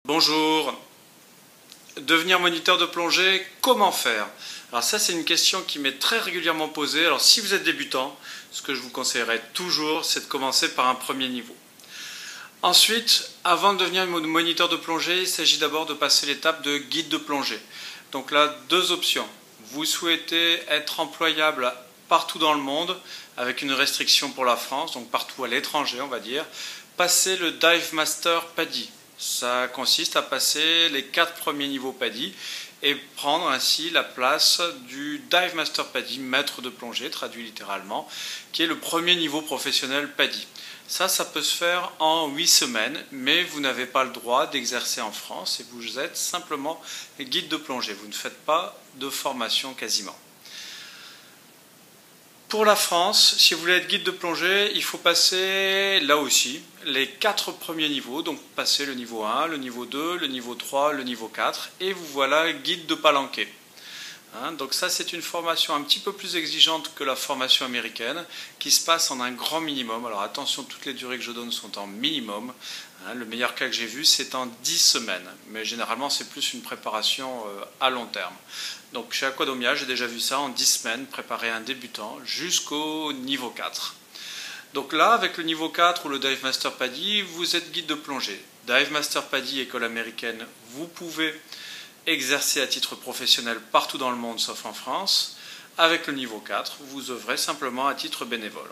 Bonjour, devenir moniteur de plongée, comment faire? Alors ça c'est une question qui m'est très régulièrement posée. Alors si vous êtes débutant, ce que je vous conseillerais toujours, c'est de commencer par un premier niveau. Ensuite, avant de devenir moniteur de plongée, il s'agit d'abord de passer l'étape de guide de plongée. Donc là, deux options. Vous souhaitez être employable partout dans le monde, avec une restriction pour la France, donc partout à l'étranger on va dire, passez le Dive Master PADI. Ça consiste à passer les 4 premiers niveaux PADI et prendre ainsi la place du Dive Master PADI, maître de plongée, traduit littéralement, qui est le premier niveau professionnel PADI. Ça peut se faire en 8 semaines, mais vous n'avez pas le droit d'exercer en France et vous êtes simplement guide de plongée. Vous ne faites pas de formation quasiment. Pour la France, si vous voulez être guide de plongée, il faut passer là aussi les 4 premiers niveaux, donc passer le niveau 1, le niveau 2, le niveau 3, le niveau 4, et vous voilà guide de palanquée. Donc ça c'est une formation un petit peu plus exigeante que la formation américaine, qui se passe en un grand minimum. Alors attention, toutes les durées que je donne sont en minimum. Le meilleur cas que j'ai vu c'est en 10 semaines, mais généralement c'est plus une préparation à long terme. Donc chez Aquadomia, j'ai déjà vu ça en 10 semaines, préparer un débutant jusqu'au niveau 4. Donc là, avec le niveau 4 ou le Dive Master PADI, vous êtes guide de plongée. Dive Master PADI, école américaine, vous pouvez exercer à titre professionnel partout dans le monde sauf en France. Avec le niveau 4, vous œuvrez simplement à titre bénévole.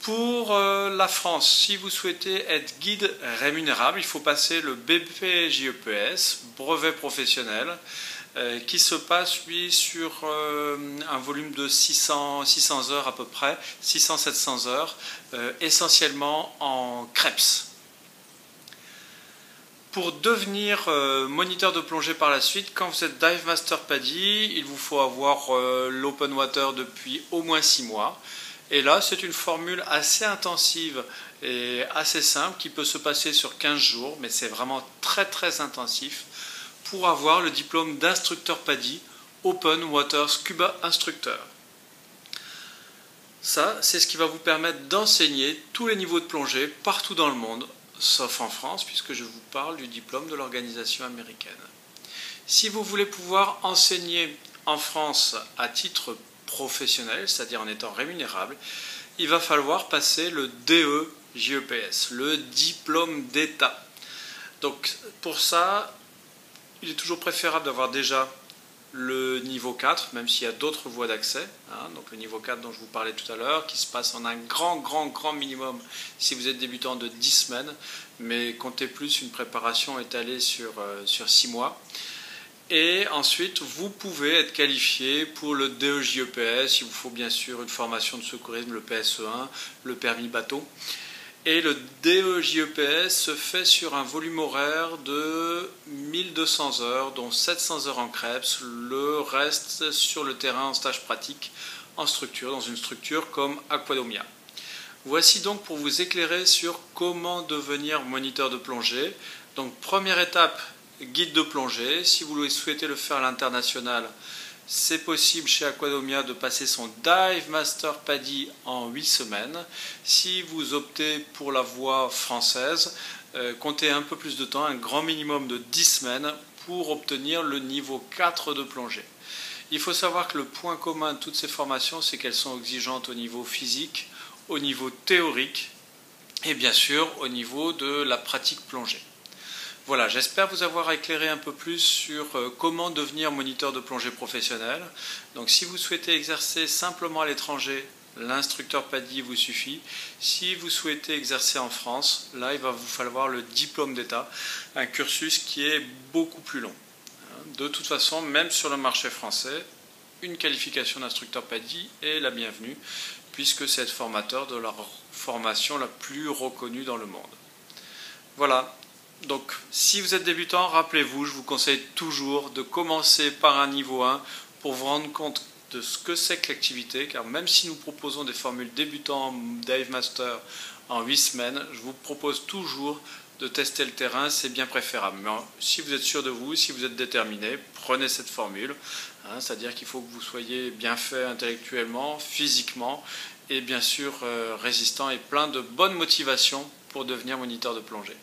Pour la France, si vous souhaitez être guide rémunérable, il faut passer le BPJEPS, brevet professionnel, qui se passe lui sur un volume de 600 heures à peu près, 600-700 heures, essentiellement en CREPS. Pour devenir moniteur de plongée par la suite, quand vous êtes Dive Master PADI, il vous faut avoir l'open water depuis au moins 6 mois. Et là, c'est une formule assez intensive et assez simple qui peut se passer sur 15 jours, mais c'est vraiment très très intensif pour avoir le diplôme d'instructeur PADI, Open Water Scuba Instructor. Ça, c'est ce qui va vous permettre d'enseigner tous les niveaux de plongée partout dans le monde, sauf en France, puisque je vous parle du diplôme de l'organisation américaine. Si vous voulez pouvoir enseigner en France à titre professionnel, c'est-à-dire en étant rémunérable, il va falloir passer le DE-JEPS, le diplôme d'État. Donc pour ça, il est toujours préférable d'avoir déjà le niveau 4, même s'il y a d'autres voies d'accès. Donc le niveau 4 dont je vous parlais tout à l'heure, qui se passe en un grand minimum si vous êtes débutant de 10 semaines, mais comptez plus une préparation étalée sur 6 mois. Et ensuite, vous pouvez être qualifié pour le DE-JEPS. Il vous faut bien sûr une formation de secourisme, le PSE1, le permis bateau. Et le DE-JEPS se fait sur un volume horaire de 1200 heures, dont 700 heures en CREPS, le reste sur le terrain en stage pratique, en structure, dans une structure comme Aquadomia. Voici donc pour vous éclairer sur comment devenir moniteur de plongée. Donc première étape, guide de plongée. Si vous souhaitez le faire à l'international, c'est possible chez Aquadomia de passer son Dive Master PADI en 8 semaines. Si vous optez pour la voie française, comptez un peu plus de temps, un grand minimum de 10 semaines pour obtenir le niveau 4 de plongée. Il faut savoir que le point commun de toutes ces formations, c'est qu'elles sont exigeantes au niveau physique, au niveau théorique et bien sûr au niveau de la pratique plongée. Voilà, j'espère vous avoir éclairé un peu plus sur comment devenir moniteur de plongée professionnel. Donc si vous souhaitez exercer simplement à l'étranger, l'instructeur PADI vous suffit. Si vous souhaitez exercer en France, là il va vous falloir le diplôme d'État, un cursus qui est beaucoup plus long. De toute façon, même sur le marché français, une qualification d'instructeur PADI est la bienvenue, puisque c'est être formateur de la formation la plus reconnue dans le monde. Voilà. Donc, si vous êtes débutant, rappelez-vous, je vous conseille toujours de commencer par un niveau 1 pour vous rendre compte de ce que c'est que l'activité, car même si nous proposons des formules débutants Dive Master en 8 semaines, je vous propose toujours de tester le terrain, c'est bien préférable. Mais si vous êtes sûr de vous, si vous êtes déterminé, prenez cette formule, c'est-à-dire qu'il faut que vous soyez bien fait intellectuellement, physiquement, et bien sûr résistant et plein de bonne motivation pour devenir moniteur de plongée.